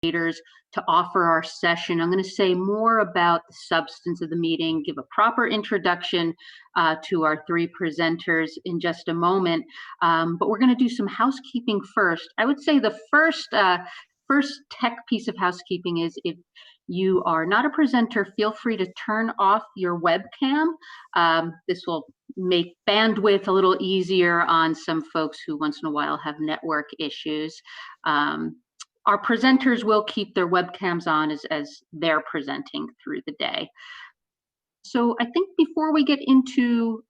to offer our session. I'm going to say more about the substance of the meeting, give a proper introduction to our three presenters in just a moment. But we're going to do some housekeeping first. I would say the first tech piece of housekeeping is, if you are not a presenter, feel free to turn off your webcam. This will make bandwidth a little easier on some folks who once in a while have network issues. Our presenters will keep their webcams on as they're presenting through the day. So I think before we get into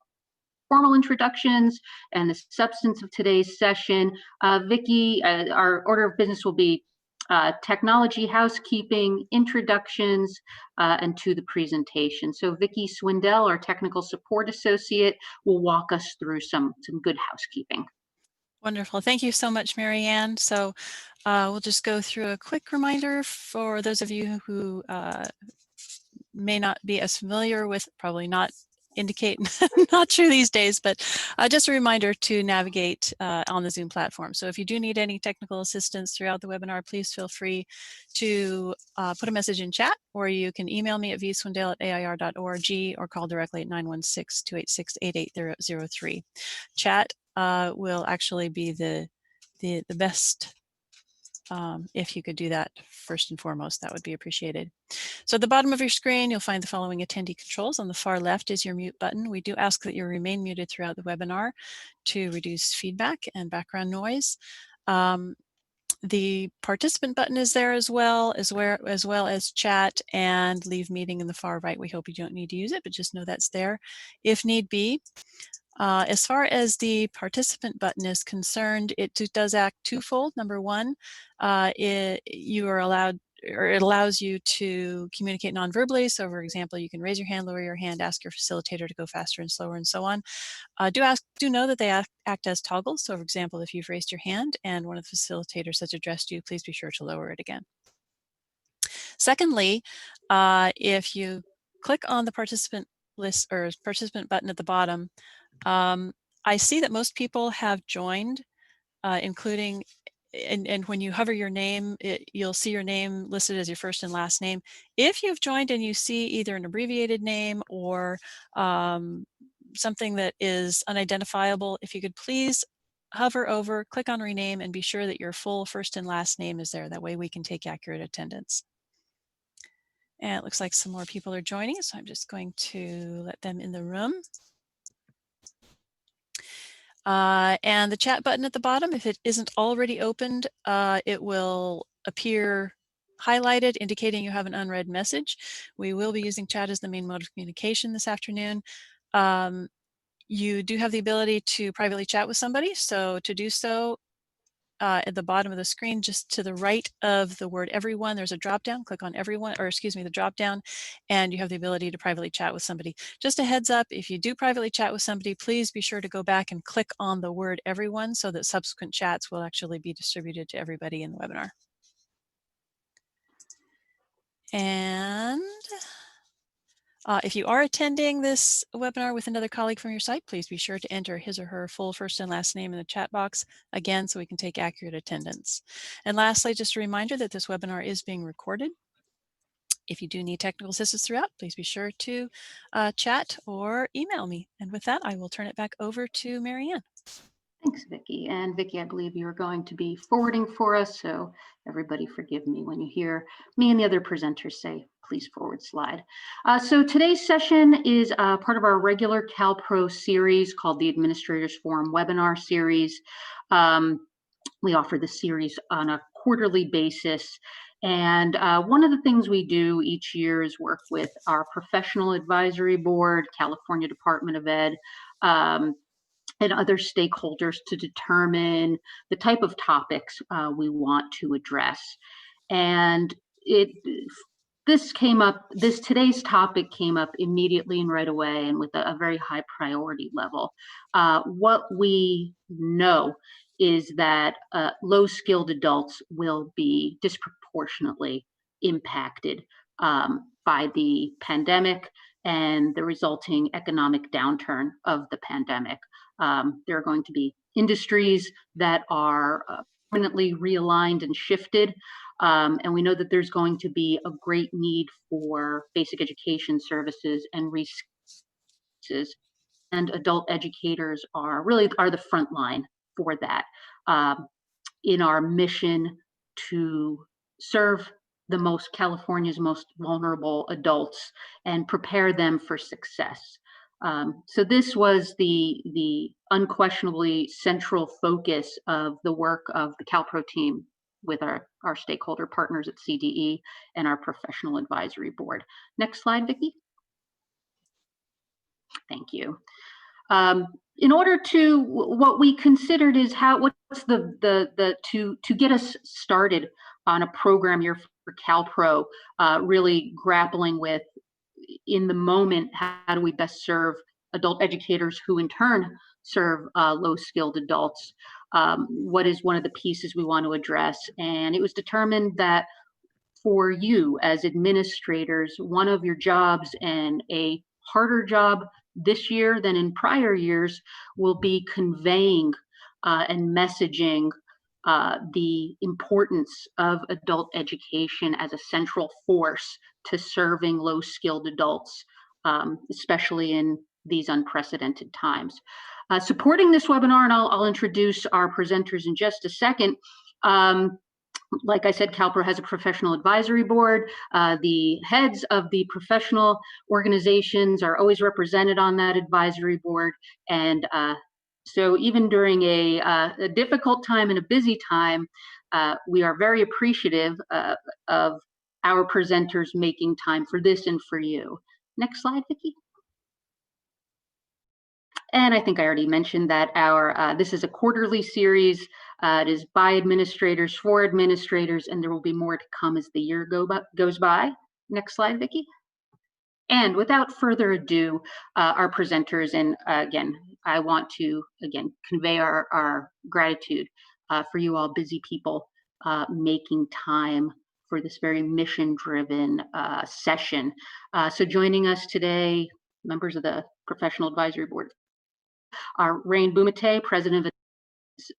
formal introductions and the substance of today's session, Vicki, our order of business will be technology, housekeeping, introductions, and to the presentation. So Vicki Swindell, our technical support associate, will walk us through some good housekeeping. Wonderful. Thank you so much, Mary Ann. So we'll just go through a quick reminder for those of you who may not be as familiar with, probably not indicate, not true these days, but just a reminder to navigate on the Zoom platform. So if you do need any technical assistance throughout the webinar, please feel free to put a message in chat, or you can email me at vswindell@air.org or call directly at 916-286-8803. Chat will actually be the best. If you could do that first and foremost, that would be appreciated. So at the bottom of your screen, you'll find the following attendee controls. On the far left is your mute button. We do ask that you remain muted throughout the webinar to reduce feedback and background noise. The participant button is there as well as chat and leave meeting in the far right. We hope you don't need to use it, but just know that's there if need be. As far as the participant button is concerned, it does act twofold. Number one, you are allowed, or it allows you to communicate non-verbally. So for example, you can raise your hand, lower your hand, ask your facilitator to go faster and slower and so on. Do know that they act as toggles. So for example, if you've raised your hand and one of the facilitators has addressed you, please be sure to lower it again. Secondly, if you click on the participant list or participant button at the bottom, I see that most people have joined, including, and when you hover your name, you'll see your name listed as your first and last name. If you've joined and you see either an abbreviated name or something that is unidentifiable, if you could please hover over, click on rename, and be sure that your full first and last name is there. That way we can take accurate attendance. And it looks like some more people are joining, so I'm just going to let them in the room. And the chat button at the bottom, if it isn't already opened, it will appear highlighted, indicating you have an unread message. We will be using chat as the main mode of communication this afternoon. You do have the ability to privately chat with somebody. So to do so, at the bottom of the screen, just to the right of the word everyone, there's a drop down. Click on everyone, or excuse me, the drop down, and you have the ability to privately chat with somebody. Just a heads up, if you do privately chat with somebody, please be sure to go back and click on the word everyone so that subsequent chats will actually be distributed to everybody in the webinar. And if you are attending this webinar with another colleague from your site, please be sure to enter his or her full first and last name in the chat box, again, so we can take accurate attendance. And lastly, just a reminder that this webinar is being recorded. If you do need technical assistance throughout, please be sure to chat or email me. And with that, I will turn it back over to Mary Ann. Thanks, Vicki. And Vicki, I believe you're going to be forwarding for us, so everybody forgive me when you hear me and the other presenters say, please forward slide. So today's session is part of our regular CalPro series called the Administrators Forum webinar series. We offer the series on a quarterly basis. And one of the things we do each year is work with our professional advisory board, California Department of Ed, and other stakeholders to determine the type of topics we want to address. And today's topic came up immediately and right away and with a very high priority level. What we know is that low-skilled adults will be disproportionately impacted by the pandemic and the resulting economic downturn of the pandemic. There are going to be industries that are permanently realigned and shifted. And we know that there's going to be a great need for basic education services and resources, and adult educators are the front line for that, um, in our mission to serve California's most vulnerable adults and prepare them for success. So this was the unquestionably central focus of the work of the CalPRO team with our stakeholder partners at CDE and our professional advisory board. Next slide, Vicki. Thank you. In order to, what we considered is what's to get us started on a program year for CalPRO, really grappling with, in the moment, how do we best serve adult educators who in turn serve low skilled adults? What is one of the pieces we want to address? And it was determined that for you as administrators, one of your jobs, and a harder job this year than in prior years, will be conveying and messaging the importance of adult education as a central force to serving low skilled adults, especially in these unprecedented times. Supporting this webinar, and I'll introduce our presenters in just a second. Like I said, CalPRO has a professional advisory board. The heads of the professional organizations are always represented on that advisory board. And so even during a difficult time and a busy time, we are very appreciative of our presenters making time for this and for you. Next slide, Vicki. And I think I already mentioned that this is a quarterly series. It is by administrators for administrators, and there will be more to come as the year goes by. Next slide, Vicki. And without further ado, our presenters, and again, I want to convey our gratitude for you all busy people making time for this very mission-driven session. So joining us today, members of the Professional Advisory Board, are Rain Bumate, President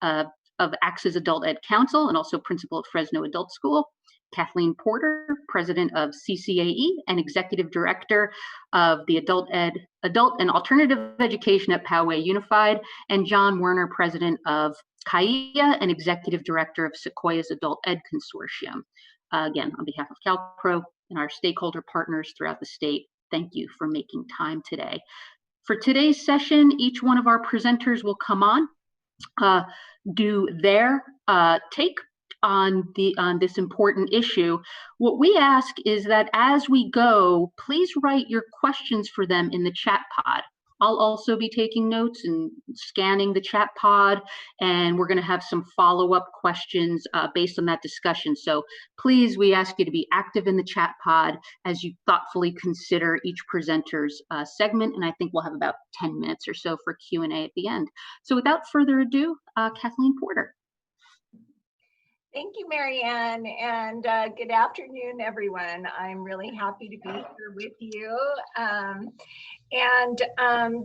of AXA's Adult Ed Council and also Principal of Fresno Adult School; Kathleen Porter, President of CCAE and Executive Director of the Adult and Alternative Education at Poway Unified; and John Werner, President of CAEAA and Executive Director of Sequoia's Adult Ed Consortium. Again, on behalf of CalPRO and our stakeholder partners throughout the state, thank you for making time today. For today's session, each one of our presenters will come on, do their take on this important issue. What we ask is that as we go, please write your questions for them in the chat pod. I'll also be taking notes and scanning the chat pod, and we're going to have some follow-up questions based on that discussion. So please, we ask you to be active in the chat pod as you thoughtfully consider each presenter's segment, and I think we'll have about 10 minutes or so for Q&A at the end. So without further ado, Kathleen Porter. Thank you, Marianne, and good afternoon, everyone. I'm really happy to be here with you.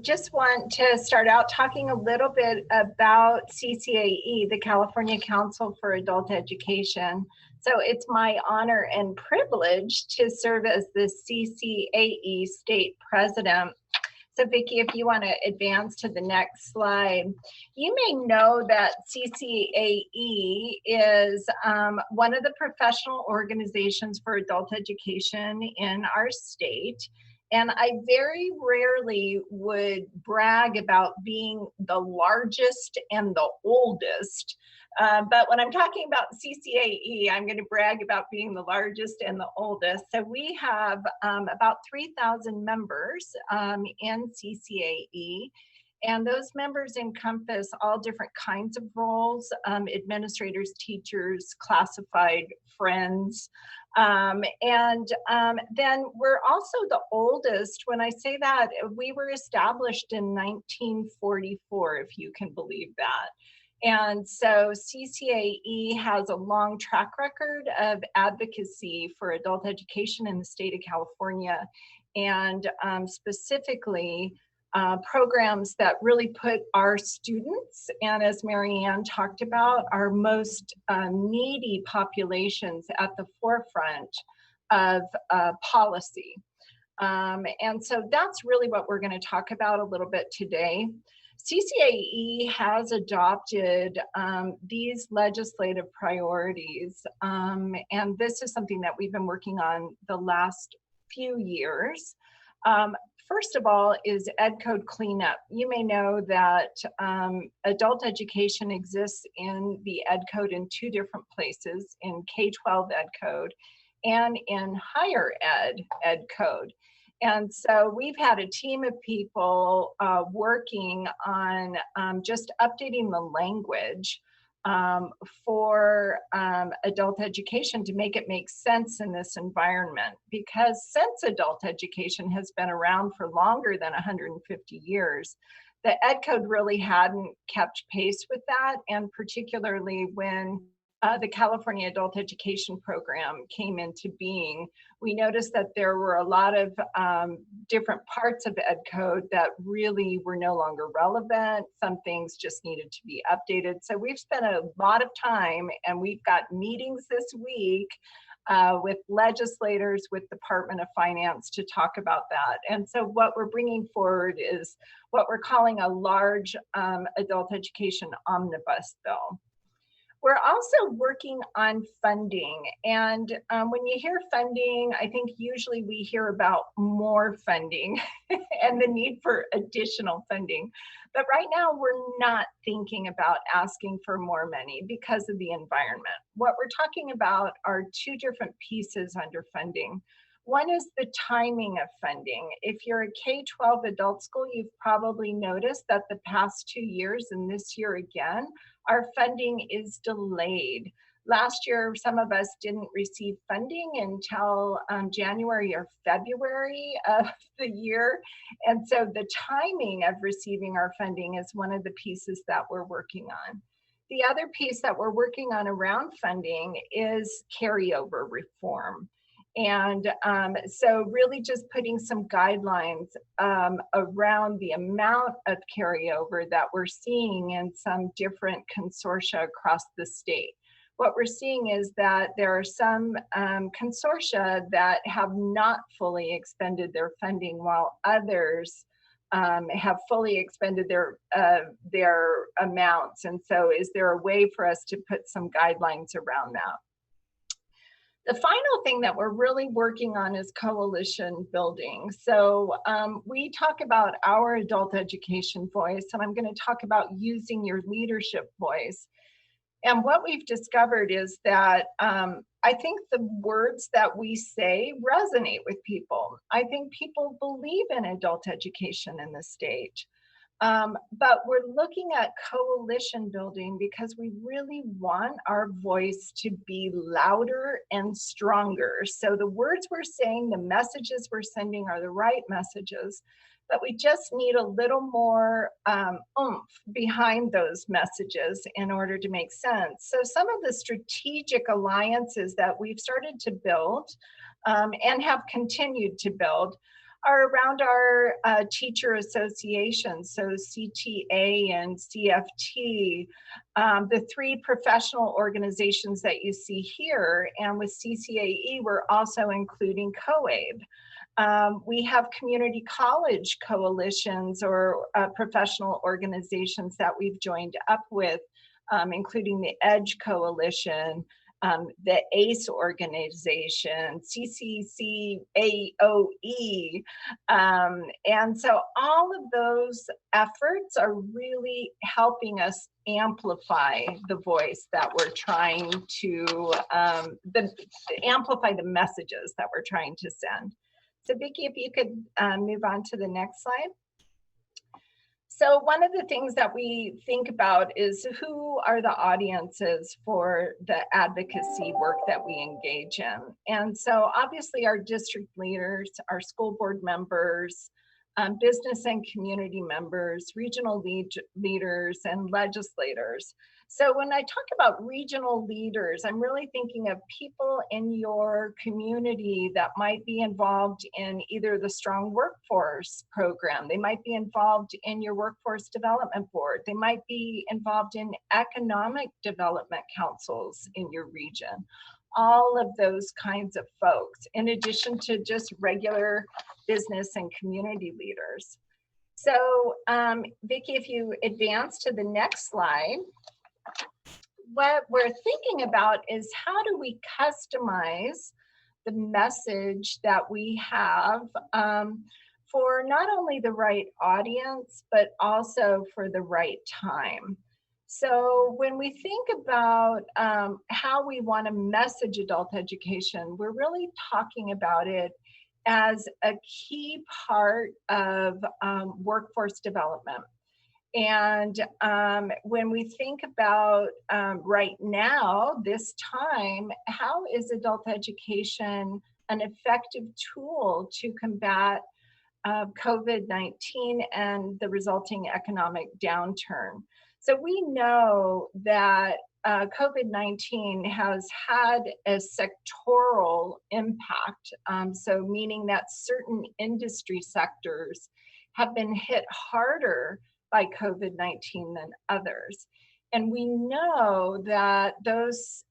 Just want to start out talking a little bit about CCAE, the California Council for Adult Education. So it's my honor and privilege to serve as the CCAE state president. So Vicki, if you want to advance to the next slide, you may know that CCAE is one of the professional organizations for adult education in our state. And I very rarely would brag about being the largest and the oldest. But when I'm talking about CCAE, I'm going to brag about being the largest and the oldest. So we have about 3,000 members in CCAE. And those members encompass all different kinds of roles: administrators, teachers, classified, friends. Then we're also the oldest. When I say that, we were established in 1944, if you can believe that. And so CCAE has a long track record of advocacy for adult education in the state of California. And specifically, programs that really put our students, and as Marianne talked about, our most needy populations at the forefront of policy. And so that's really what we're going to talk about a little bit today. CCAE has adopted these legislative priorities, and this is something that we've been working on the last few years. First of all is Ed Code cleanup. You may know that adult education exists in the Ed Code in two different places, in K-12 Ed Code and in higher Ed Code. And so we've had a team of people working on just updating the language for adult education to make it make sense in this environment. Because since adult education has been around for longer than 150 years, the Ed Code really hadn't kept pace with that, and particularly when the California Adult Education Program came into being, we noticed that there were a lot of different parts of Ed Code that really were no longer relevant. Some things just needed to be updated. So we've spent a lot of time, and we've got meetings this week with legislators, with Department of Finance to talk about that. And so what we're bringing forward is what we're calling a large adult education omnibus bill. We're also working on funding, and when you hear funding, I think usually we hear about more funding and the need for additional funding. But right now we're not thinking about asking for more money because of the environment. What we're talking about are two different pieces under funding. One is the timing of funding. If you're a K-12 adult school, you've probably noticed that the past 2 years and this year again, our funding is delayed. Last year, some of us didn't receive funding until January or February of the year. And so the timing of receiving our funding is one of the pieces that we're working on. The other piece that we're working on around funding is carryover reform. And so really just putting some guidelines around the amount of carryover that we're seeing in some different consortia across the state. What we're seeing is that there are some consortia that have not fully expended their funding, while others have fully expended their amounts. And so is there a way for us to put some guidelines around that? The final thing that we're really working on is coalition building. So we talk about our adult education voice, and I'm going to talk about using your leadership voice. And what we've discovered is that I think the words that we say resonate with people. I think people believe in adult education in the state. But we're looking at coalition building because we really want our voice to be louder and stronger. So the words we're saying, the messages we're sending are the right messages, but we just need a little more oomph behind those messages in order to make sense. So some of the strategic alliances that we've started to build and have continued to build are around our teacher associations, so CTA and CFT, the three professional organizations that you see here, and with CCAE, we're also including COABE. We have community college coalitions or professional organizations that we've joined up with, including the EDGE Coalition, the ACE organization, CCCAOE. And so all of those efforts are really helping us amplify the voice that we're trying to, amplify the messages that we're trying to send. So Vicki, if you could move on to the next slide. So one of the things that we think about is who are the audiences for the advocacy work that we engage in. And so obviously our district leaders, our school board members, business and community members, regional leaders, and legislators. So when I talk about regional leaders, I'm really thinking of people in your community that might be involved in either the Strong Workforce program, they might be involved in your Workforce Development Board, they might be involved in economic development councils in your region. All of those kinds of folks, in addition to just regular business and community leaders. So Vicki, if you advance to the next slide, what we're thinking about is how do we customize the message that we have for not only the right audience, but also for the right time. So when we think about how we want to message adult education, we're really talking about it as a key part of workforce development. And when we think about right now, this time, how is adult education an effective tool to combat COVID-19 and the resulting economic downturn? So we know that COVID-19 has had a sectoral impact, so meaning that certain industry sectors have been hit harder by COVID-19 than others. And we know that those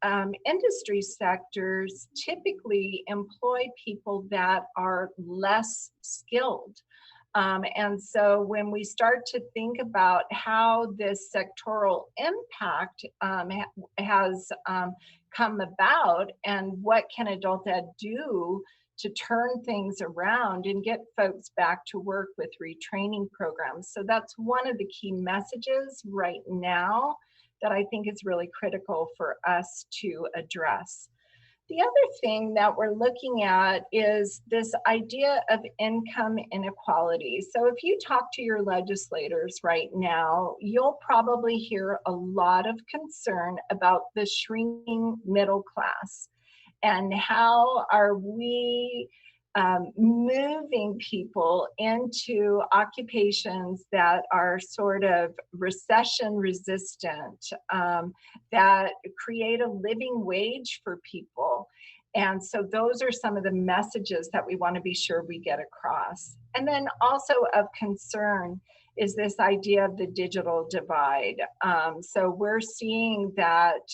industry sectors typically employ people that are less skilled. And so when we start to think about how this sectoral impact has come about and what can adult ed do to turn things around and get folks back to work with retraining programs. So that's one of the key messages right now that I think is really critical for us to address. The other thing that we're looking at is this idea of income inequality. So if you talk to your legislators right now, you'll probably hear a lot of concern about the shrinking middle class. And how are we moving people into occupations that are sort of recession resistant, that create a living wage for people? And so those are some of the messages that we want to be sure we get across. And then also of concern is this idea of the digital divide. So we're seeing that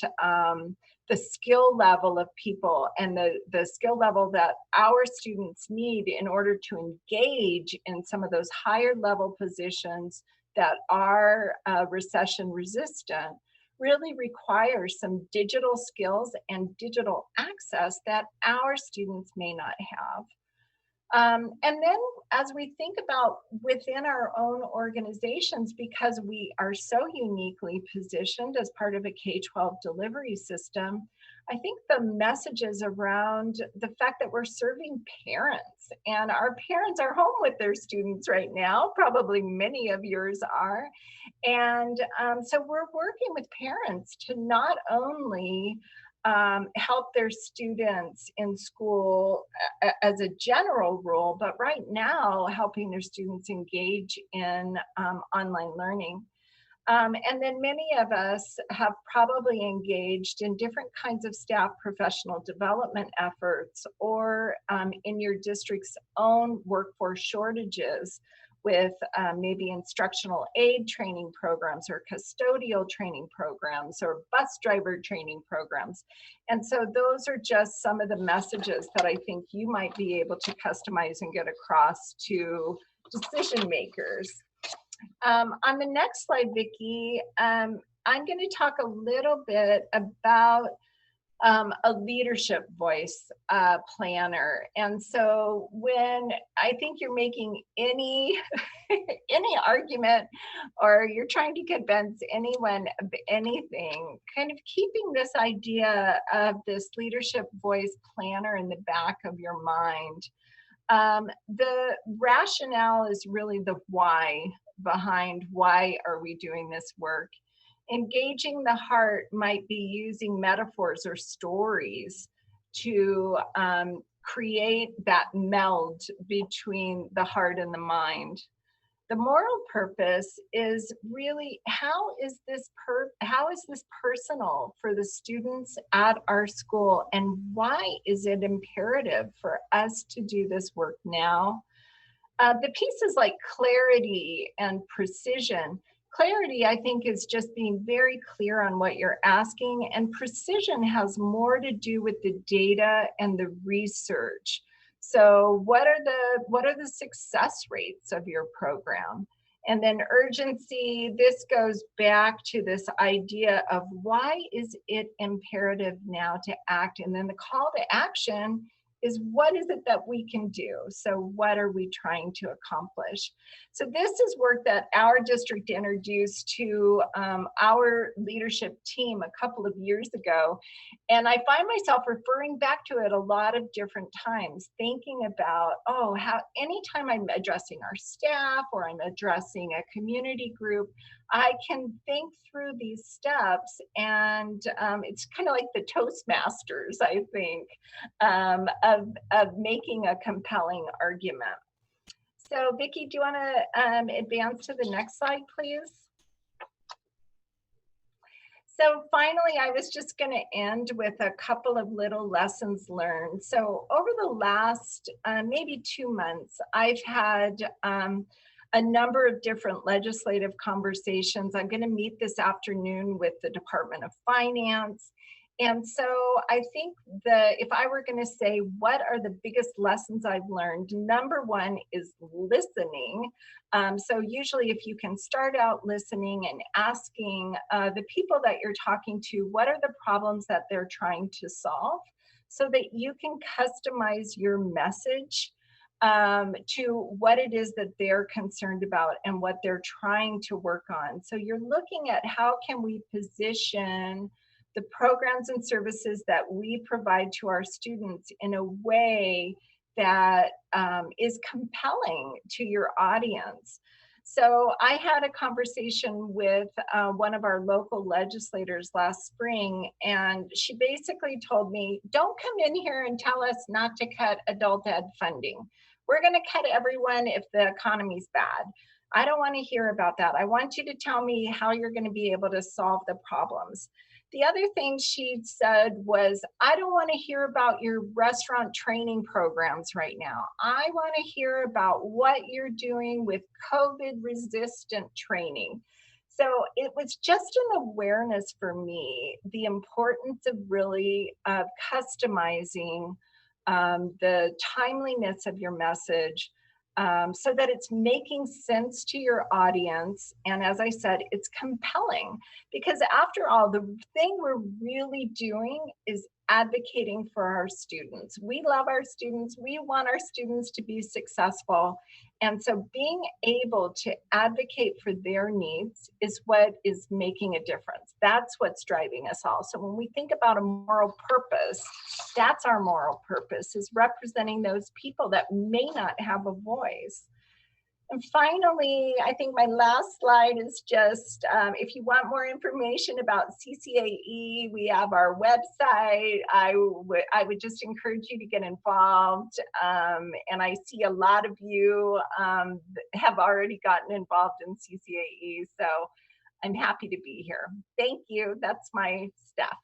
the skill level of people and the skill level that our students need in order to engage in some of those higher level positions that are recession resistant really requires some digital skills and digital access that our students may not have. And then as we think about within our own organizations, because we are so uniquely positioned as part of a K-12 delivery system, I think the messages around the fact that we're serving parents, and our parents are home with their students right now, probably many of yours are. And so we're working with parents to not only help their students in school as a general rule, but right now helping their students engage in online learning. And then many of us have probably engaged in different kinds of staff professional development efforts or in your district's own workforce shortages with maybe instructional aid training programs or custodial training programs or bus driver training programs. And so those are just some of the messages that I think you might be able to customize and get across to decision makers. On the next slide, Vicki, I'm going to talk a little bit about a leadership voice planner. And so when I think you're making any argument or you're trying to convince anyone of anything, kind of keeping this idea of this leadership voice planner in the back of your mind. The rationale is really the why behind why are we doing this work. Engaging the heart might be using metaphors or stories to create that meld between the heart and the mind. The moral purpose is really how is this personal for the students at our school, and why is it imperative for us to do this work now? The pieces like clarity and precision. Clarity, I think, is just being very clear on what you're asking, and precision has more to do with the data and the research. So what are the success rates of your program? And then urgency, this goes back to this idea of why is it imperative now to act? And then the call to action is what is it that we can do? So what are we trying to accomplish? So this is work that our district introduced to our leadership team a couple of years ago. And I find myself referring back to it a lot of different times, thinking about, oh, how anytime I'm addressing our staff or I'm addressing a community group, I can think through these steps, and it's kind of like the Toastmasters, I think, of making a compelling argument. So Vicki, do you want to advance to the next slide, please? So finally, I was just going to end with a couple of little lessons learned. So over the last maybe 2 months, I've had a number of different legislative conversations. I'm going to meet this afternoon with the Department of Finance. And so I think if I were going to say what are the biggest lessons I've learned, number one is listening. So usually if you can start out listening and asking the people that you're talking to, what are the problems that they're trying to solve, so that you can customize your message to what it is that they're concerned about and what they're trying to work on. So you're looking at how can we position the programs and services that we provide to our students in a way that is compelling to your audience. So I had a conversation with one of our local legislators last spring, and she basically told me, don't come in here and tell us not to cut adult ed funding. We're going to cut everyone if the economy's bad. I don't want to hear about that. I want you to tell me how you're going to be able to solve the problems. The other thing she said was, I don't want to hear about your restaurant training programs right now. I want to hear about what you're doing with COVID resistant training. So it was just an awareness for me, the importance of really customizing the timeliness of your message, so that it's making sense to your audience. And as I said, it's compelling, because after all, the thing we're really doing is advocating for our students. We love our students. We want our students to be successful. And so being able to advocate for their needs is what is making a difference. That's what's driving us all. So when we think about a moral purpose, that's our moral purpose, is representing those people that may not have a voice. And finally, I think my last slide is just, if you want more information about CCAE, we have our website. I would just encourage you to get involved. And I see a lot of you have already gotten involved in CCAE, so I'm happy to be here. Thank you. That's my stuff.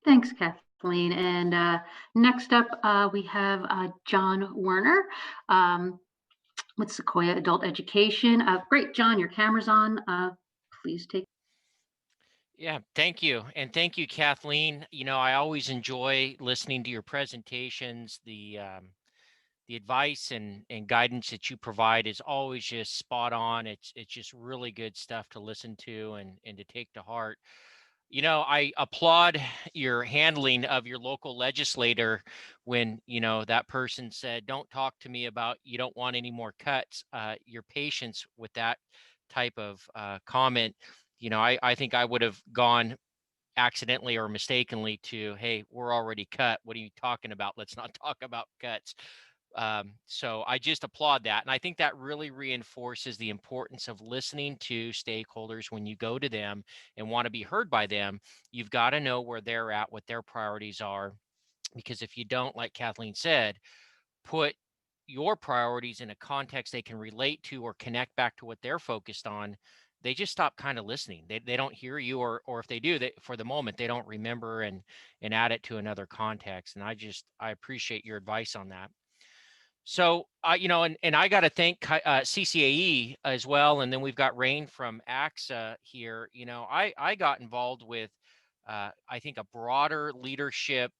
Thanks, Kathleen. And next up, we have John Werner with Sequoia Adult Education. Great, John, your camera's on. Please take. Yeah, thank you. And thank you, Kathleen. You know, I always enjoy listening to your presentations. The advice and guidance that you provide is always just spot on. It's just really good stuff to listen to and to take to heart. You know, I applaud your handling of your local legislator when, you know, that person said, don't talk to me about you don't want any more cuts. Your patience with that type of comment, you know, I think I would have gone accidentally or mistakenly to, hey, we're already cut. What are you talking about? Let's not talk about cuts. So I just applaud that. And I think that really reinforces the importance of listening to stakeholders when you go to them and want to be heard by them. You've got to know where they're at, what their priorities are, because if you don't, like Kathleen said, put your priorities in a context they can relate to or connect back to what they're focused on, they just stop kind of listening. They don't hear you, or if they do, they, for the moment, they don't remember and add it to another context. And I appreciate your advice on that. So, and I got to thank CCAE as well. And then we've got Rain from AXA here. I got involved with, I think, a broader leadership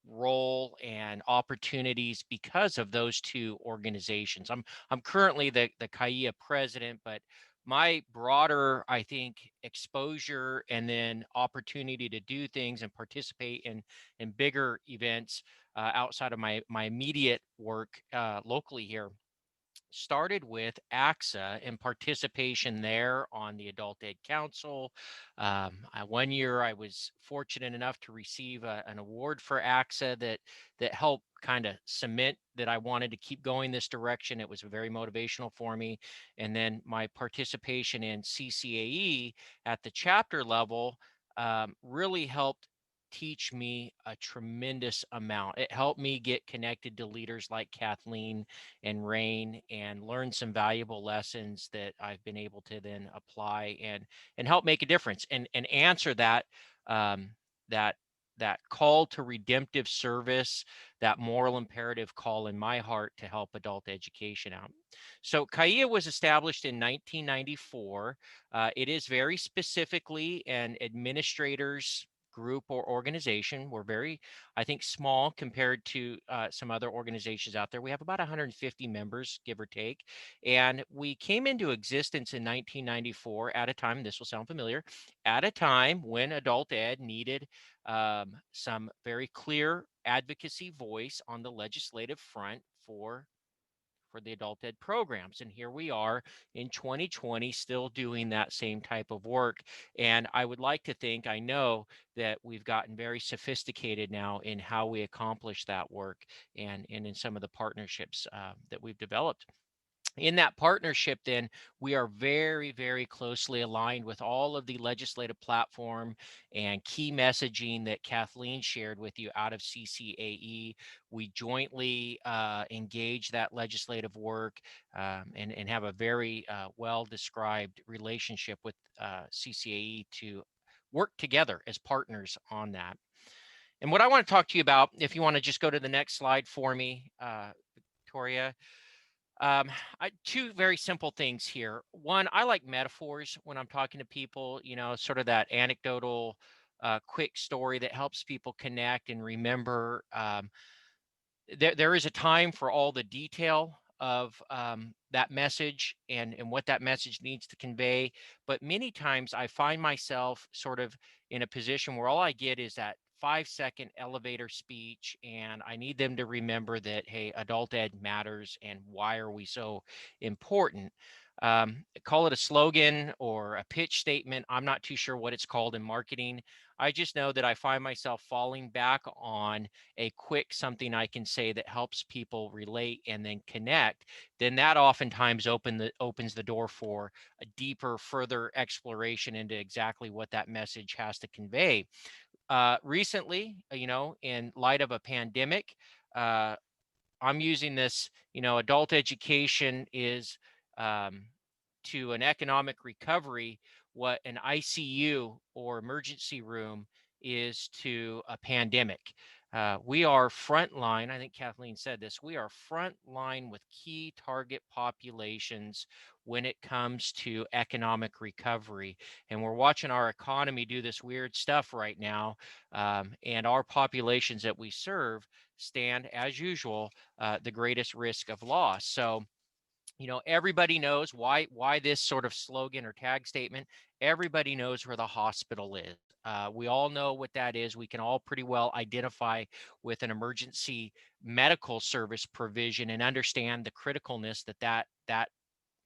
role and opportunities because of those two organizations. I'm currently the CAEAA president, but my broader, I think, exposure and then opportunity to do things and participate in bigger events outside of my immediate work locally here started with AXA and participation there on the Adult Ed Council. One year, I was fortunate enough to receive an award for AXA that helped kind of cement that I wanted to keep going this direction. It was very motivational for me. And then my participation in CCAE at the chapter level really helped teach me a tremendous amount. It helped me get connected to leaders like Kathleen and Rain and learn some valuable lessons that I've been able to then apply and help make a difference and answer that that that call to redemptive service, that moral imperative call in my heart to help adult education out. So CAEAA was established in 1994. It is very specifically an administrators group or organization. We're very, I think, small compared to some other organizations out there. We have about 150 members, give or take. And we came into existence in 1994 at a time, this will sound familiar, at a time when adult ed needed some very clear advocacy voice on the legislative front for the adult ed programs. And here we are in 2020 still doing that same type of work. And I would like to think, I know that we've gotten very sophisticated now in how we accomplish that work and in some of the partnerships that we've developed. In that partnership, then, we are very, very closely aligned with all of the legislative platform and key messaging that Kathleen shared with you out of CCAE. We jointly engage that legislative work and have a very well-described relationship with CCAE to work together as partners on that. And what I want to talk to you about, if you want to just go to the next slide for me, Victoria, two very simple things here. One, I like metaphors when I'm talking to people, sort of that anecdotal, quick story that helps people connect and remember. There is a time for all the detail of that message and what that message needs to convey. But many times I find myself sort of in a position where all I get is that 5-second elevator speech, and I need them to remember that, hey, adult ed matters and why are we so important. Call it a slogan or a pitch statement. I'm not too sure what it's called in marketing. I just know that I find myself falling back on a quick something I can say that helps people relate and then connect. Then that oftentimes opens the door for a deeper, further exploration into exactly what that message has to convey. Recently, in light of a pandemic, I'm using this, adult education is to an economic recovery what an ICU or emergency room is to a pandemic. We are frontline. I think Kathleen said this. We are frontline with key target populations when it comes to economic recovery. And we're watching our economy do this weird stuff right now. And our populations that we serve stand, as usual, the greatest risk of loss. So, everybody knows why this sort of slogan or tag statement. Everybody knows where the hospital is. We all know what that is. We can all pretty well identify with an emergency medical service provision and understand the criticalness that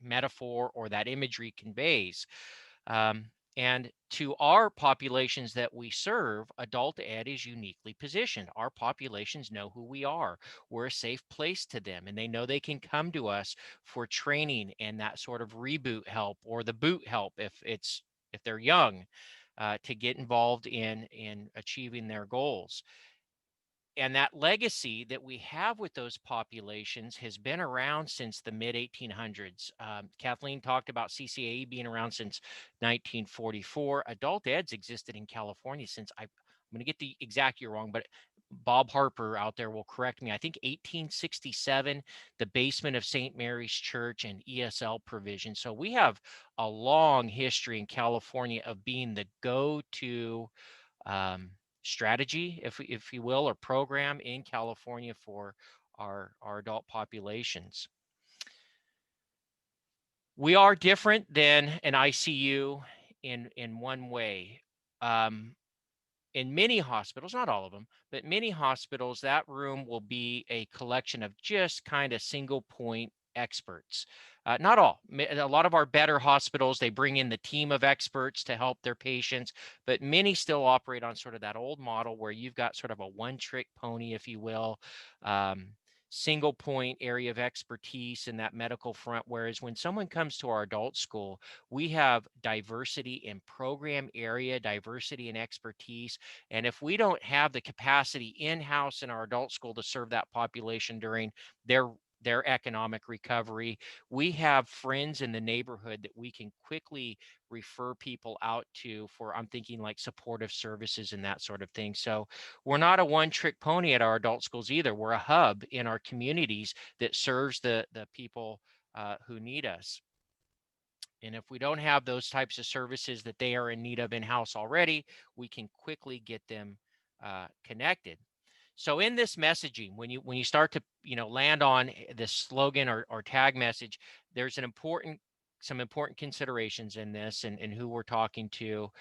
metaphor or that imagery conveys. And to our populations that we serve, adult ed is uniquely positioned. Our populations know who we are. We're a safe place to them, and they know they can come to us for training and that sort of reboot help or the boot help if they're young, to get involved in achieving their goals. And that legacy that we have with those populations has been around since the mid 1800s. Kathleen talked about CCAE being around since 1944. Adult Ed's existed in California since I'm going to get the exact year wrong, but Bob Harper out there will correct me. I think 1867, the basement of St. Mary's Church and ESL provision. So we have a long history in California of being the go-to strategy, if you will, or program in California for our adult populations. We are different than an ICU in one way. In many hospitals, not all of them, but many hospitals, that room will be a collection of just kind of single point experts. Not all. A lot of our better hospitals, they bring in the team of experts to help their patients, but many still operate on sort of that old model where you've got sort of a one-trick pony, if you will, single point area of expertise in that medical front. Whereas when someone comes to our adult school, we have diversity in program area, diversity in expertise. And if we don't have the capacity in-house in our adult school to serve that population during their economic recovery, we have friends in the neighborhood that we can quickly refer people out to for, I'm thinking like supportive services and that sort of thing. So we're not a one-trick pony at our adult schools either. We're a hub in our communities that serves the people who need us. And if we don't have those types of services that they are in need of in-house already, we can quickly get them connected. So in this messaging, when you start to land on this slogan or tag message, there's some important considerations in this and who we're talking to.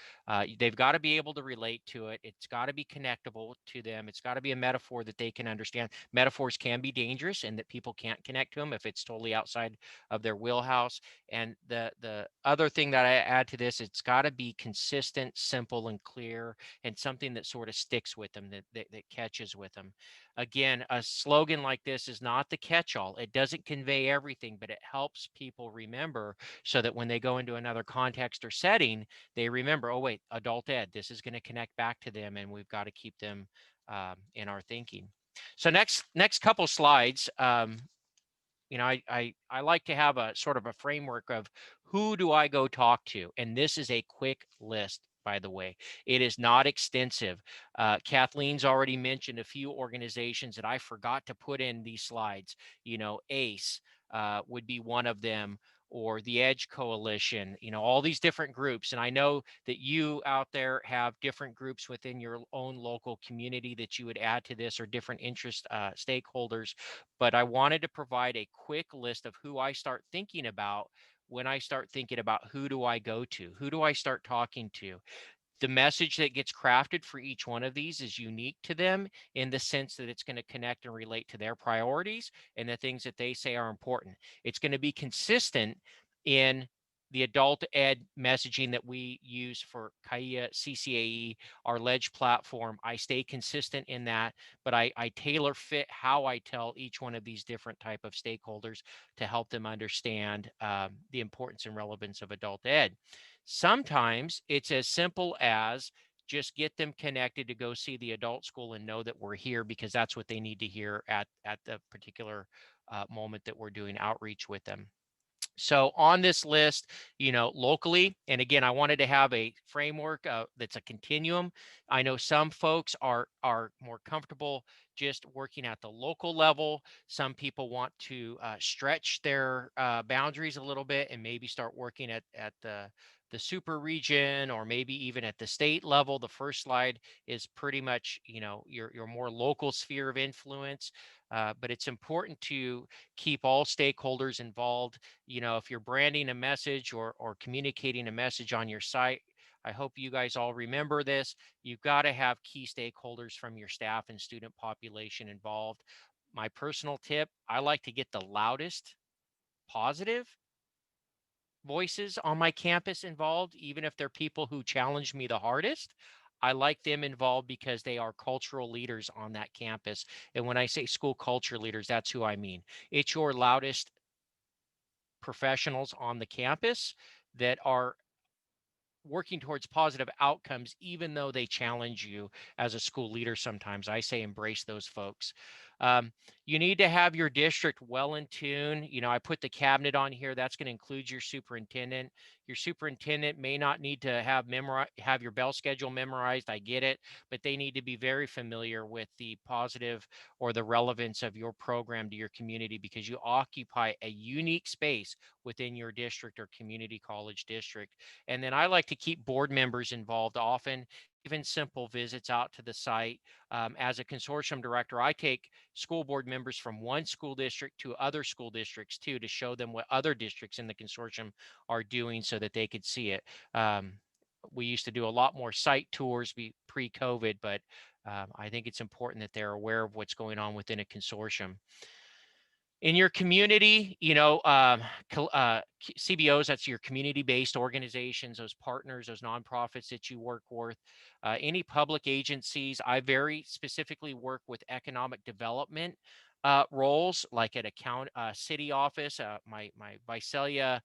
They've got to be able to relate to it. It's got to be connectable to them. It's got to be a metaphor that they can understand. Metaphors can be dangerous and that people can't connect to them if it's totally outside of their wheelhouse. And the other thing that I add to this, it's got to be consistent, simple, and clear, and something that sort of sticks with them, that catches with them. Again, a slogan like this is not the catch-all. It doesn't convey everything, but it helps people remember so that when they go into another context or setting, they remember, oh, wait, adult ed, this is going to connect back to them, and we've got to keep them in our thinking. So next couple slides, I like to have a sort of a framework of who do I go talk to? And this is a quick list, by the way. It is not extensive. Kathleen's already mentioned a few organizations that I forgot to put in these slides. ACE would be one of them, or the Edge Coalition, all these different groups. And I know that you out there have different groups within your own local community that you would add to this, or different interest stakeholders. But I wanted to provide a quick list of who I start thinking about when I start thinking about who do I go to? Who do I start talking to? The message that gets crafted for each one of these is unique to them in the sense that it's going to connect and relate to their priorities and the things that they say are important. It's going to be consistent in the adult ed messaging that we use for CAEAA, CCAE, our LEDGE platform. I stay consistent in that, but I tailor fit how I tell each one of these different type of stakeholders to help them understand the importance and relevance of adult ed. Sometimes it's as simple as just get them connected to go see the adult school and know that we're here, because that's what they need to hear at the particular moment that we're doing outreach with them. So on this list, locally, and again, I wanted to have a framework that's a continuum. I know some folks are more comfortable just working at the local level. Some people want to stretch their boundaries a little bit and maybe start working at the super region, or maybe even at the state level. The first slide is pretty much, your more local sphere of influence. But it's important to keep all stakeholders involved. If you're branding a message or communicating a message on your site, I hope you guys all remember this. You've got to have key stakeholders from your staff and student population involved. My personal tip, I like to get the loudest positive voices on my campus involved, even if they're people who challenge me the hardest. I like them involved because they are cultural leaders on that campus. And when I say school culture leaders, that's who I mean. It's your loudest professionals on the campus that are working towards positive outcomes, even though they challenge you as a school leader sometimes. I say embrace those folks. You need to have your district well in tune. You know, I put the cabinet on here. That's going to include your superintendent. Your superintendent may not need to have your bell schedule memorized. I get it, but they need to be very familiar with the positive or the relevance of your program to your community, because you occupy a unique space within your district or community college district. And then I like to keep board members involved often, even simple visits out to the site. As a consortium director, I take school board members from one school district to other school districts too, to show them what other districts in the consortium are doing so that they could see it. We used to do a lot more site tours pre-COVID, but I think it's important that they're aware of what's going on within a consortium. In your community, you know, CBOs, that's your community-based organizations, those partners, those nonprofits that you work with, any public agencies. I very specifically work with economic development roles, like at a city office. My Visalia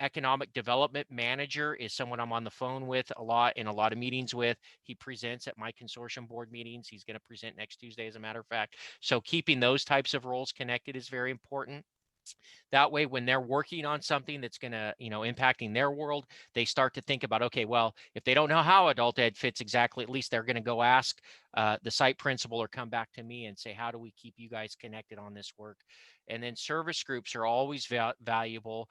economic development manager is someone I'm on the phone with a lot, in a lot of meetings with. He presents at my consortium board meetings. He's going to present next Tuesday, as a matter of fact. So keeping those types of roles connected is very important. That way, when they're working on something that's going to, you know, impacting their world, they start to think about, okay, well, if they don't know how adult ed fits exactly, at least they're going to go ask the site principal or come back to me and say, how do we keep you guys connected on this work? And then service groups are always valuable,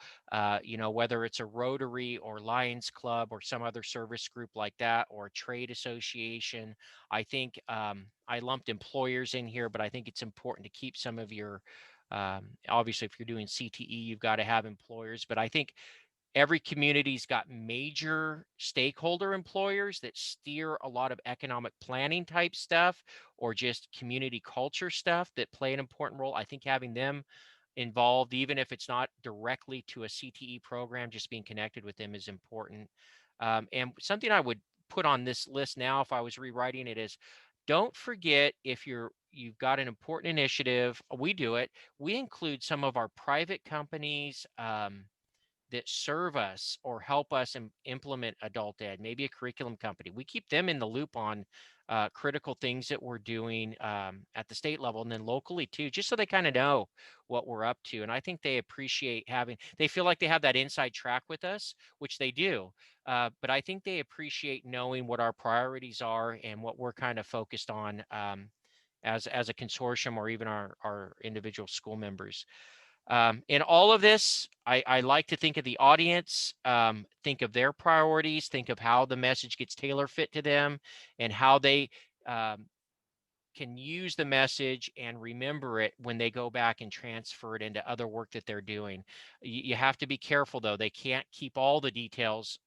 you know, whether it's a Rotary or Lions Club or some other service group like that, or a trade association. I think I lumped employers in here, but I think it's important to keep some of your obviously, if you're doing CTE, you've got to have employers, but I think every community's got major stakeholder employers that steer a lot of economic planning type stuff, or just community culture stuff that play an important role. I think having them involved, even if it's not directly to a CTE program, just being connected with them is important. And something I would put on this list now, if I was rewriting it, is don't forget, if you've got an important initiative, we do it. We include some of our private companies that serve us or help us implement adult ed, maybe a curriculum company. We keep them in the loop on critical things that we're doing at the state level and then locally too, just so they kind of know what we're up to. And I think they appreciate they feel like they have that inside track with us, which they do. But I think they appreciate knowing what our priorities are and what we're kind of focused on as a consortium, or even our individual school members. In all of this, I like to think of the audience, think of their priorities, think of how the message gets tailor fit to them, and how they can use the message and remember it when they go back and transfer it into other work that they're doing. You have to be careful, though. They can't keep all the details,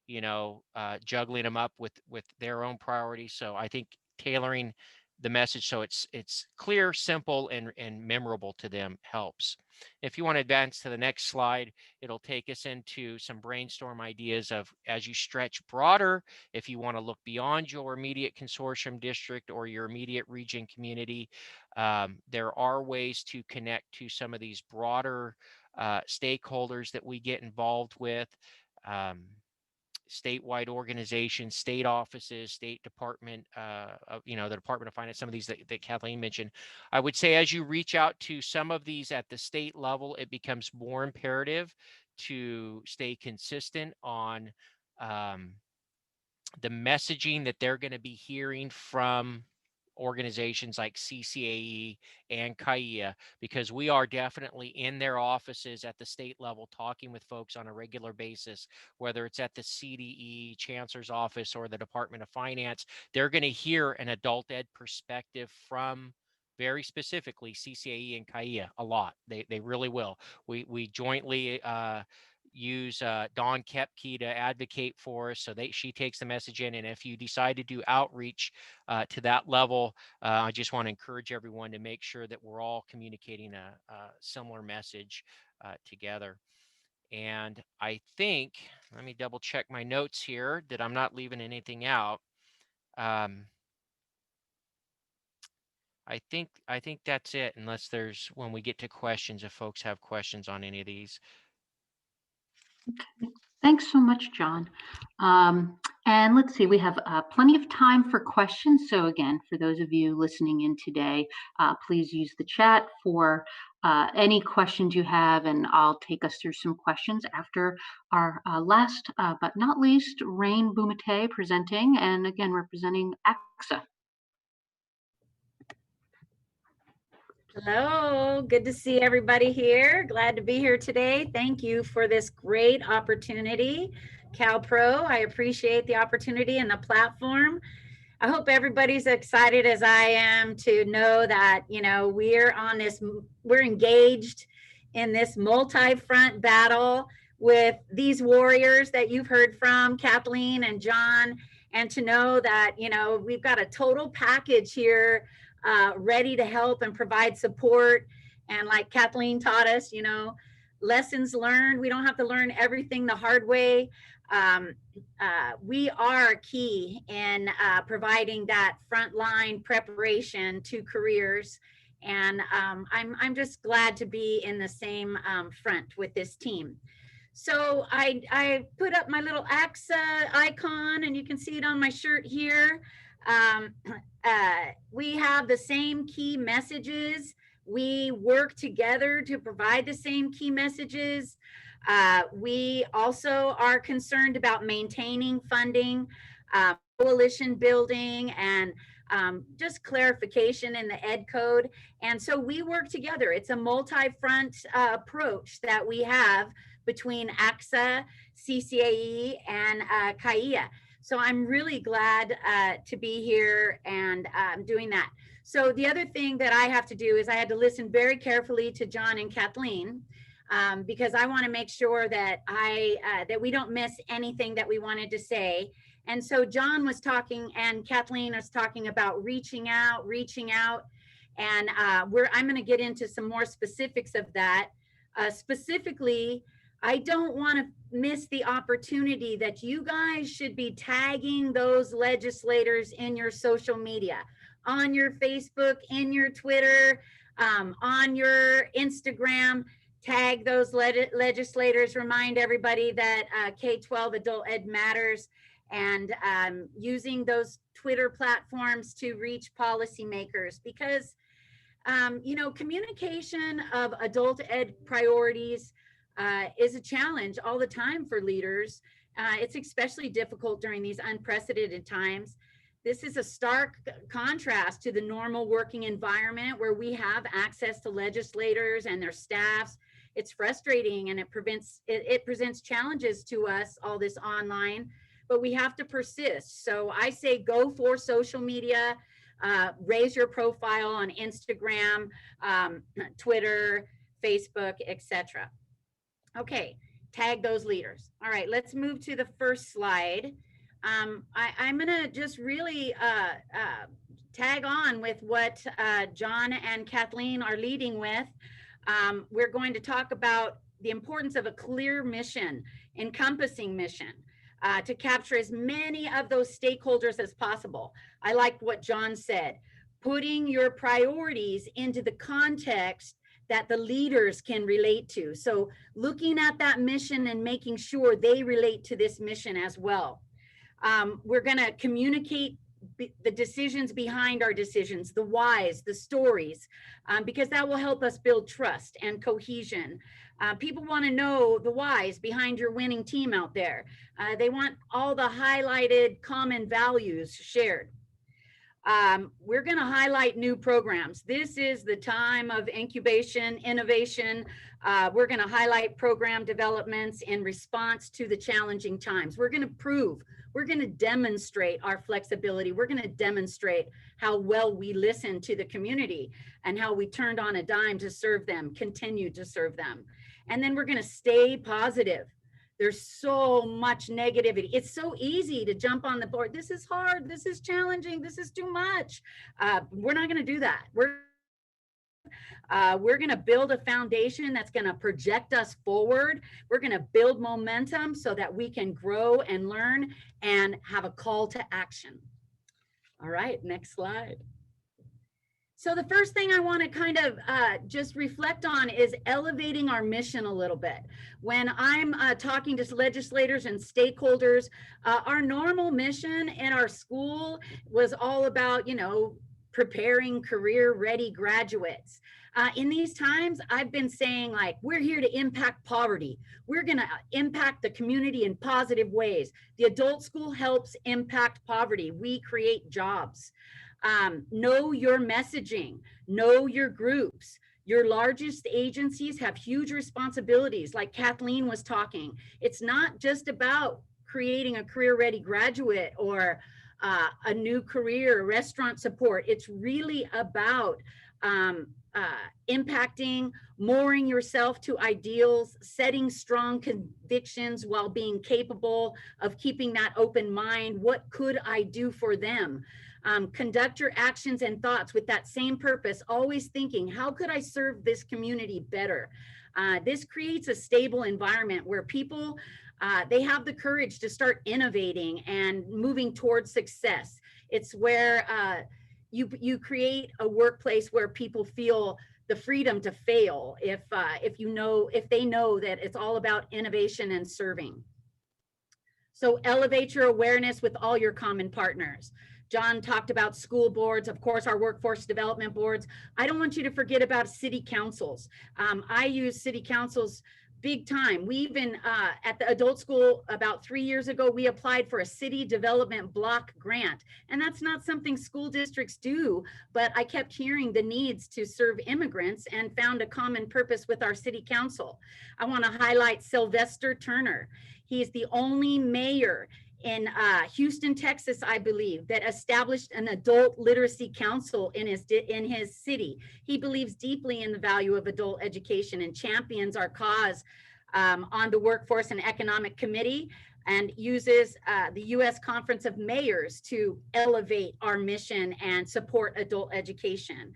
you know, juggling them up with their own priorities. So I think tailoring the message so it's clear, simple, and memorable to them helps. If you want to advance to the next slide, it'll take us into some brainstorm ideas of, as you stretch broader, if you want to look beyond your immediate consortium district or your immediate region community, there are ways to connect to some of these broader stakeholders that we get involved with. Statewide organizations, state offices, state department, you know, the Department of Finance, some of these that Kathleen mentioned. I would say as you reach out to some of these at the state level, it becomes more imperative to stay consistent on the messaging that they're going to be hearing from organizations like CCAE and CAEAA, because we are definitely in their offices at the state level talking with folks on a regular basis, whether it's at the CDE, Chancellor's office, or the Department of Finance. They're going to hear an adult ed perspective from, very specifically, CCAE and CAEAA a lot. They really will. We jointly use Dawn Kepke to advocate for us. So she takes the message in. And if you decide to do outreach to that level, I just want to encourage everyone to make sure that we're all communicating a similar message together. And I think, let me double check my notes here that I'm not leaving anything out. I think that's it, unless there's, when we get to questions, if folks have questions on any of these. Thanks so much, John. And let's see, we have plenty of time for questions. So again, for those of you listening in today, please use the chat for any questions you have, and I'll take us through some questions after our last but not least, Rain Bumate presenting, and again, representing AXA. Hello, good to see everybody here. Glad to be here today. Thank you for this great opportunity. CalPro, I appreciate the opportunity and the platform. I hope everybody's excited as I am to know that, you know, we're engaged in this multi-front battle with these warriors that you've heard from, Kathleen and John, and to know that, you know, we've got a total package here ready to help and provide support. And like Kathleen taught us, you know, lessons learned. We don't have to learn everything the hard way. We are key in providing that frontline preparation to careers. And I'm just glad to be in the same front with this team. So I put up my little AXA icon, and you can see it on my shirt here. We have the same key messages. We work together to provide the same key messages. We also are concerned about maintaining funding, coalition building, and just clarification in the ed code. And so we work together. It's a multi-front approach that we have between AXA, CCAE, and CAEAA. So I'm really glad to be here and doing that. So the other thing that I have to do is I had to listen very carefully to John and Kathleen because I want to make sure that that we don't miss anything that we wanted to say. And so John was talking and Kathleen was talking about reaching out, and I'm going to get into some more specifics of that. Specifically, I don't want to miss the opportunity that you guys should be tagging those legislators in your social media, on your Facebook, in your Twitter, on your Instagram. Tag those legislators, remind everybody that K-12 adult ed matters, and using those Twitter platforms to reach policymakers, because you know, communication of adult ed priorities is a challenge all the time for leaders. It's especially difficult during these unprecedented times. This is a stark contrast to the normal working environment where we have access to legislators and their staffs. It's frustrating, and it presents challenges to us, all this online, but we have to persist. So I say go for social media, raise your profile on Instagram, Twitter, Facebook, etc. Okay, tag those leaders. All right, let's move to the first slide. I'm gonna just really tag on with what John and Kathleen are leading with. We're going to talk about the importance of a clear mission, encompassing mission, to capture as many of those stakeholders as possible. I like what John said, putting your priorities into the context that the leaders can relate to. So looking at that mission and making sure they relate to this mission as well. We're gonna communicate the decisions behind our decisions, the whys, the stories, because that will help us build trust and cohesion. People want to know the whys behind your winning team out there. They want all the highlighted common values shared. We're going to highlight new programs. This is the time of incubation, innovation. We're going to highlight program developments in response to the challenging times. We're going to prove, we're going to demonstrate our flexibility. We're going to demonstrate how well we listen to the community and how we turned on a dime to serve them, continue to serve them. And then we're going to stay positive. There's so much negativity. It's so easy to jump on the board. This is hard. This is challenging. This is too much. We're not going to do that. We're going to build a foundation that's going to project us forward. We're going to build momentum so that we can grow and learn and have a call to action. All right, next slide. So the first thing I want to kind of just reflect on is elevating our mission a little bit. When I'm talking to legislators and stakeholders, our normal mission in our school was all about, you know, preparing career-ready graduates. In these times, I've been saying, like, we're here to impact poverty. We're going to impact the community in positive ways. The adult school helps impact poverty. We create jobs. Know your messaging, know your groups. Your largest agencies have huge responsibilities, like Kathleen was talking. It's not just about creating a career-ready graduate or a new career, restaurant support. It's really about impacting, mooring yourself to ideals, setting strong convictions while being capable of keeping that open mind. What could I do for them? Conduct your actions and thoughts with that same purpose, always thinking, how could I serve this community better? This creates a stable environment where people, they have the courage to start innovating and moving towards success. It's where you create a workplace where people feel the freedom to fail if they know that it's all about innovation and serving. So elevate your awareness with all your common partners. John talked about school boards, of course, our workforce development boards. I don't want you to forget about city councils. I use city councils big time. We even, at the adult school about 3 years ago, we applied for a city development block grant. And that's not something school districts do, but I kept hearing the needs to serve immigrants and found a common purpose with our city council. I want to highlight Sylvester Turner. He is the only mayor in Houston, Texas, I believe, that established an adult literacy council in his city. He believes deeply in the value of adult education and champions our cause on the Workforce and Economic Committee, and uses the U.S. Conference of Mayors to elevate our mission and support adult education.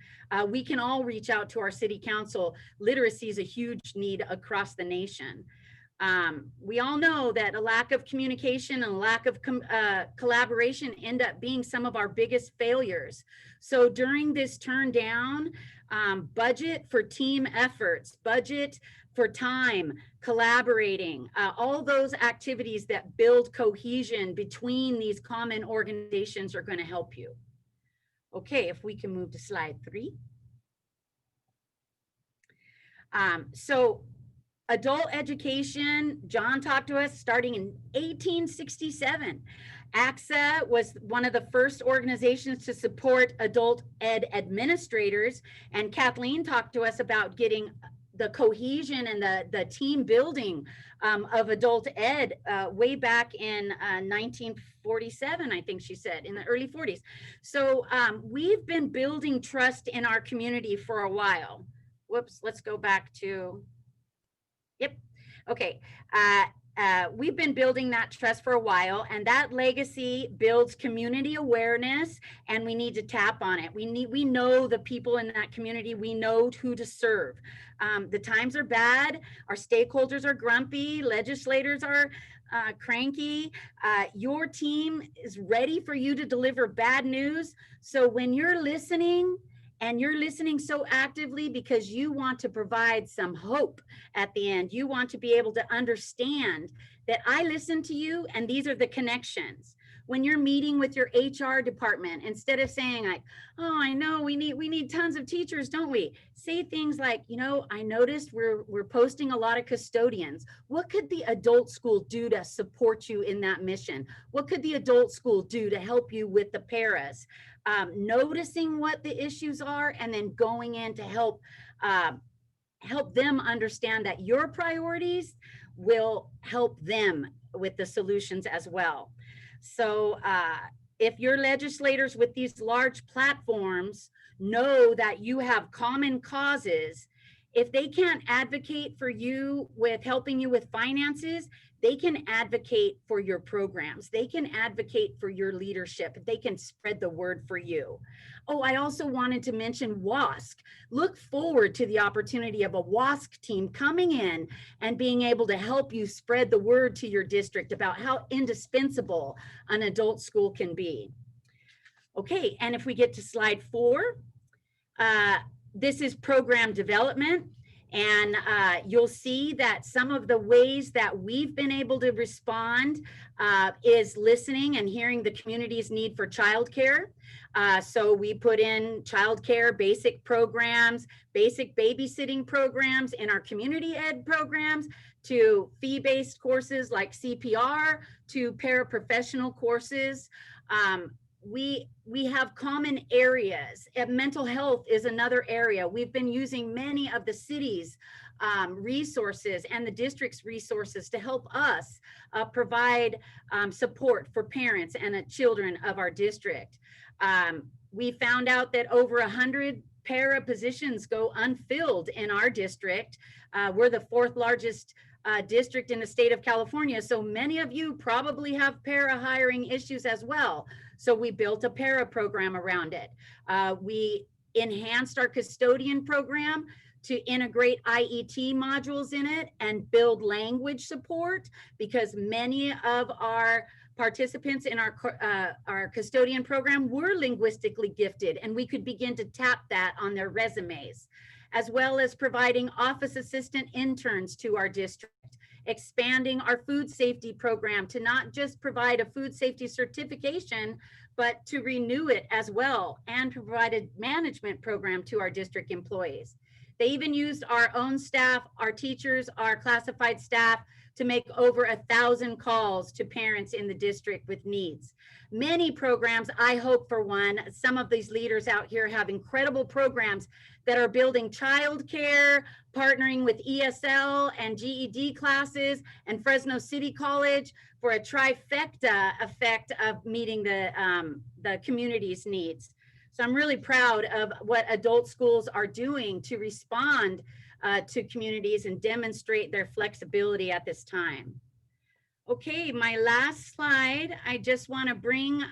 We can all reach out to our city council. Literacy is a huge need across the nation. We all know that a lack of communication and a lack of collaboration end up being some of our biggest failures. So during this turn down, budget for team efforts, budget for time, collaborating, all those activities that build cohesion between these common organizations are going to help you. Okay, if we can move to slide 3. So adult education, John talked to us starting in 1867. CAEAA was one of the first organizations to support adult ed administrators. And Kathleen talked to us about getting the cohesion and the team building of adult ed way back in 1947, I think she said, in the early 40s. So we've been building trust in our community for a while. Whoops, let's go back to, yep, okay. We've been building that trust for a while, and that legacy builds community awareness, and we need to tap on it. We know the people in that community, we know who to serve. The times are bad, our stakeholders are grumpy, legislators are cranky. Your team is ready for you to deliver bad news. So when you're listening, and you're listening so actively because you want to provide some hope at the end. You want to be able to understand that I listen to you and these are the connections. When you're meeting with your HR department, instead of saying like, oh, I know we need tons of teachers, don't we? Say things like, you know, I noticed we're posting a lot of custodians. What could the adult school do to support you in that mission? What could the adult school do to help you with the paras? Noticing what the issues are and then going in to help them understand that your priorities will help them with the solutions as well. So if your legislators with these large platforms know that you have common causes, if they can't advocate for you with helping you with finances, they can advocate for your programs. They can advocate for your leadership. They can spread the word for you. Oh, I also wanted to mention WASC. Look forward to the opportunity of a WASC team coming in and being able to help you spread the word to your district about how indispensable an adult school can be. Okay, and if we get to slide 4, This is program development. And you'll see that some of the ways that we've been able to respond is listening and hearing the community's need for childcare. So we put in childcare basic programs, basic babysitting programs in our community ed programs, to fee-based courses like CPR, to paraprofessional courses. We have common areas. Mental health is another area. We've been using many of the city's resources and the district's resources to help us provide support for parents and children of our district. We found out that over 100 para positions go unfilled in our district. We're the 4th largest district in the state of California. So many of you probably have para hiring issues as well. So we built a para program around it. We enhanced our custodian program to integrate IET modules in it and build language support, because many of our participants in our custodian program were linguistically gifted, and we could begin to tap that on their resumes, as well as providing office assistant interns to our district, expanding our food safety program to not just provide a food safety certification, but to renew it as well, and provide a management program to our district employees. They even used our own staff, our teachers, our classified staff, to make over 1,000 calls to parents in the district with needs. Many programs, I hope for one, some of these leaders out here have incredible programs that are building childcare, partnering with ESL and GED classes and Fresno City College for a trifecta effect of meeting the community's needs. So I'm really proud of what adult schools are doing to respond to communities and demonstrate their flexibility at this time. Okay, my last slide, I just want to bring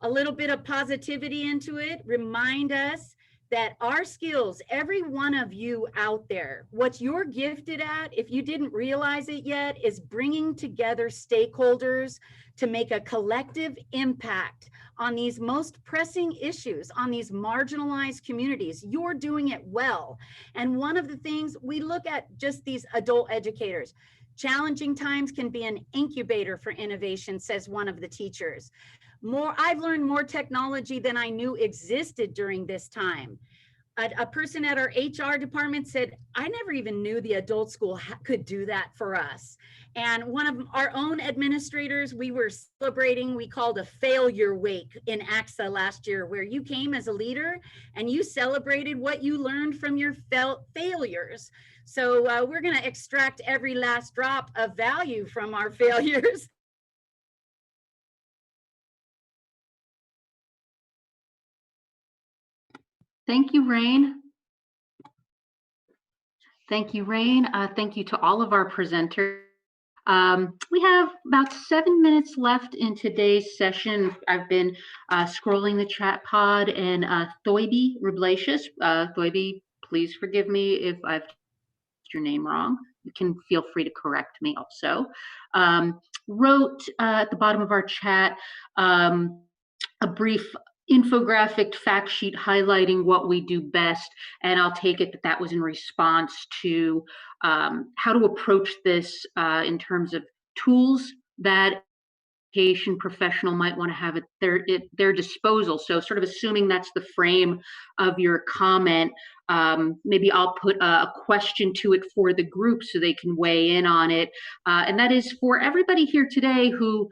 a little bit of positivity into it, remind us that our skills, every one of you out there, what you're gifted at, if you didn't realize it yet, is bringing together stakeholders to make a collective impact on these most pressing issues, on these marginalized communities. You're doing it well. And one of the things we look at, just these adult educators, challenging times can be an incubator for innovation, says one of the teachers. I've learned more technology than I knew existed during this time. A person at our HR department said, I never even knew the adult school could do that for us. And one of our own administrators, we were celebrating, we called a failure wake in AXA last year, where you came as a leader and you celebrated what you learned from your failures. So we're going to extract every last drop of value from our failures. Thank you, Rain. Thank you, Rain. Thank you to all of our presenters. We have about 7 minutes left in today's session. I've been scrolling the chat pod, and Thoibe Rublatius, Thoibe, please forgive me if I've used your name wrong. You can feel free to correct me also. Wrote at the bottom of our chat a brief infographic fact sheet highlighting what we do best, and I'll take it that was in response to how to approach this in terms of tools that education professional might want to have at their disposal. So sort of assuming that's the frame of your comment, maybe I'll put a question to it for the group so they can weigh in on it. And that is for everybody here today who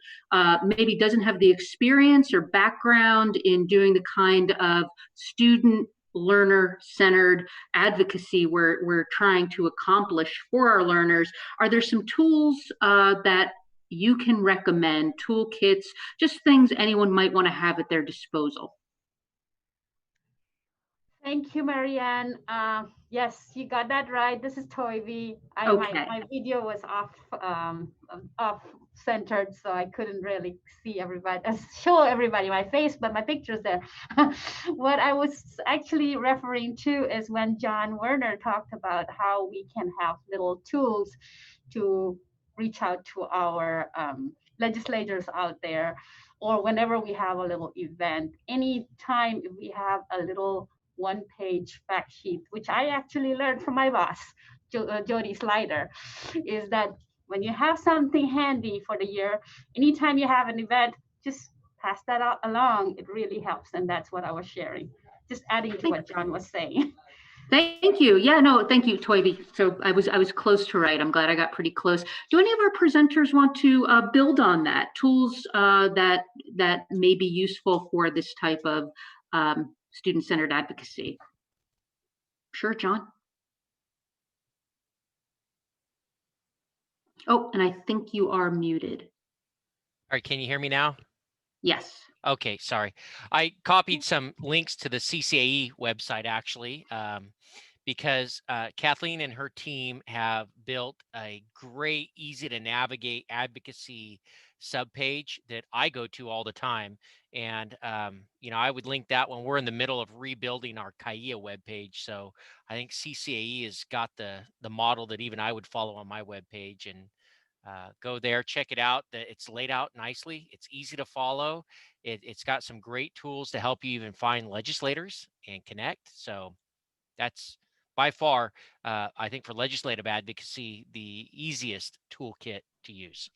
maybe doesn't have the experience or background in doing the kind of student learner-centered advocacy we're trying to accomplish for our learners. Are there some tools that you can recommend, toolkits, just things anyone might want to have at their disposal? Thank you, Marianne. Yes, you got that right. This is Thoibe. Okay. My video was off centered, so I couldn't really see everybody, show everybody my face, but my picture's there. What I was actually referring to is when John Werner talked about how we can have little tools to reach out to our legislators out there, or whenever we have a little event, anytime we have a little one-page fact sheet, which I actually learned from my boss, Jody Slider, is that when you have something handy for the year, anytime you have an event, just pass that out along. It really helps. And that's what I was sharing. Just adding to what John was saying. Thank you. Yeah, no, thank you, Toibi. So I was close to right. I'm glad I got pretty close. Do any of our presenters want to build on that? Tools that may be useful for this type of student-centered advocacy? Sure, John. Oh, and I think you are muted. All right, can you hear me now? Yes. Okay, sorry. I copied some links to the CCAE website actually, because Kathleen and her team have built a great, easy to navigate advocacy subpage that I go to all the time. And, you know, I would link that when we're in the middle of rebuilding our CAEAA webpage. So I think CCAE has got the model that even I would follow on my webpage, and go there, check it out. It's laid out nicely. It's easy to follow. It's got some great tools to help you even find legislators and connect. So that's by far, I think, for legislative advocacy, the easiest toolkit to use.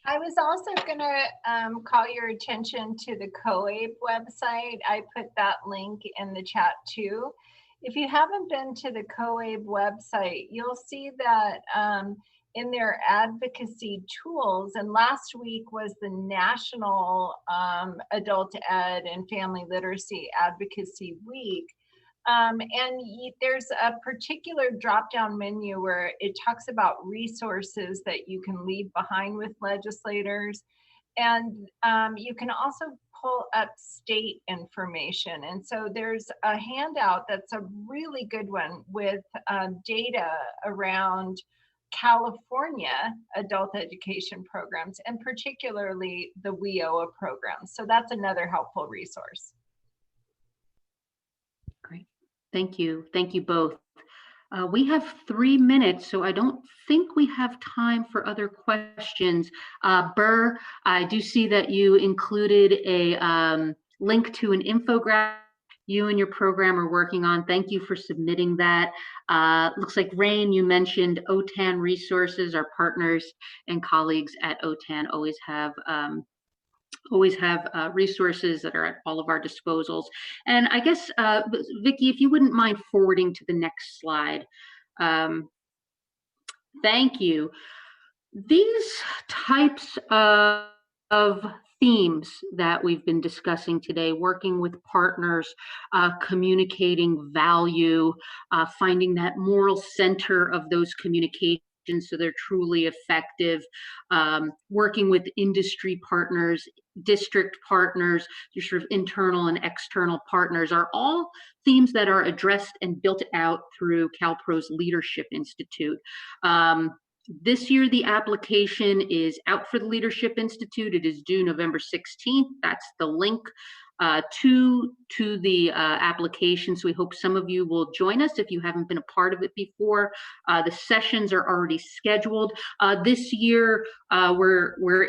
I was also going to call your attention to the COABE website. I put that link in the chat too. If you haven't been to the COABE website, you'll see that in their advocacy tools, and last week was the National Adult Ed and Family Literacy Advocacy Week. There's a particular drop-down menu where it talks about resources that you can leave behind with legislators. And you can also pull up state information. And so there's a handout that's a really good one with data around California adult education programs, and particularly the WIOA programs. So that's another helpful resource. Great. Thank you. Thank you both. We have 3 minutes, so I don't think we have time for other questions. Burr, I do see that you included a link to an infographic you and your program are working on. Thank you for submitting that. Looks like Rain, you mentioned OTAN resources. Our partners and colleagues at OTAN always have resources that are at all of our disposals. And I guess, Vicki, if you wouldn't mind forwarding to the next slide. Thank you. These types of themes that we've been discussing today, working with partners, communicating value, finding that moral center of those communications so they're truly effective, working with industry partners, district partners, your sort of internal and external partners are all themes that are addressed and built out through CalPRO's Leadership Institute. This year, the application is out for the Leadership Institute. It is due November 16th. That's the link to the application. So we hope some of you will join us if you haven't been a part of it before. The sessions are already scheduled. This year, we're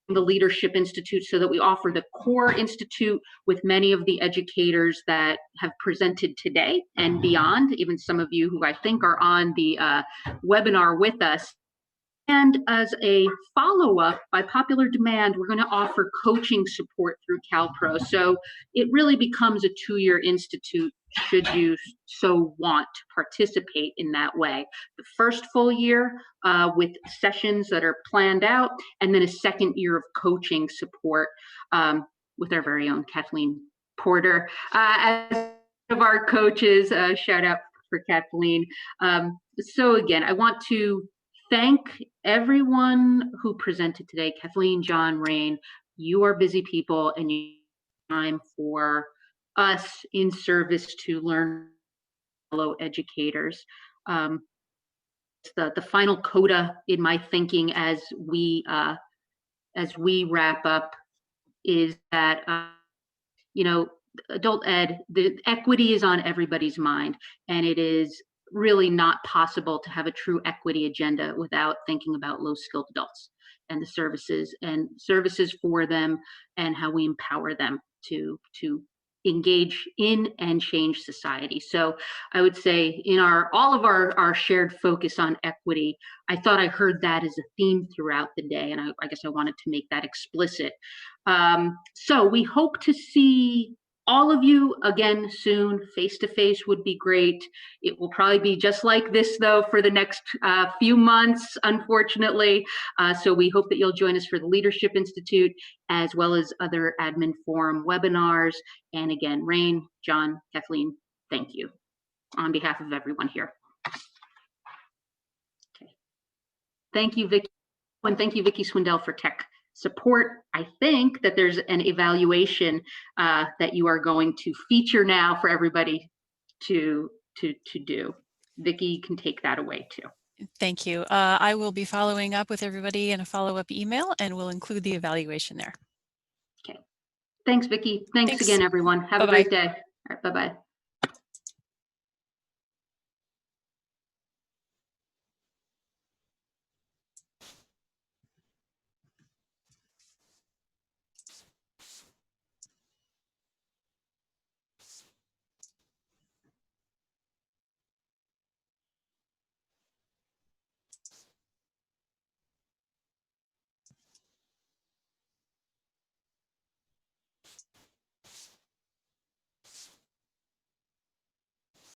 in the Leadership Institute so that we offer the core institute with many of the educators that have presented today and beyond, even some of you who I think are on the webinar with us. And as a follow-up, by popular demand, we're going to offer coaching support through CalPRO. So it really becomes a 2-year institute should you so want to participate in that way. The first full year with sessions that are planned out, and then a second year of coaching support with our very own Kathleen Porter as one of our coaches. Shout out for Kathleen. So again, I want to thank everyone who presented today. Kathleen, John, Rain, you are busy people and you have time for us in service to learn fellow educators. The final coda in my thinking as we wrap up is that you know, adult ed, the equity is on everybody's mind, and it is really not possible to have a true equity agenda without thinking about low-skilled adults and the services for them and how we empower them to engage in and change society. So I would say in all of our shared focus on equity, I thought I heard that as a theme throughout the day, and I guess I wanted to make that explicit. So we hope to see all of you again soon. Face-to-face would be great. It will probably be just like this, though, for the next few months, unfortunately. So we hope that you'll join us for the Leadership Institute, as well as other Admin Forum webinars. And again, Rain, John, Kathleen, thank you on behalf of everyone here. Okay. Thank you, Vicki, and thank you, Vicki Swindell, for tech support. I think that there's an evaluation that you are going to feature now for everybody to do. Vicki can take that away too. Thank you. I will be following up with everybody in a follow-up email, and we'll include the evaluation there. Okay. Thanks, Vicki. Thanks again, everyone. Have a great day. All right, bye-bye.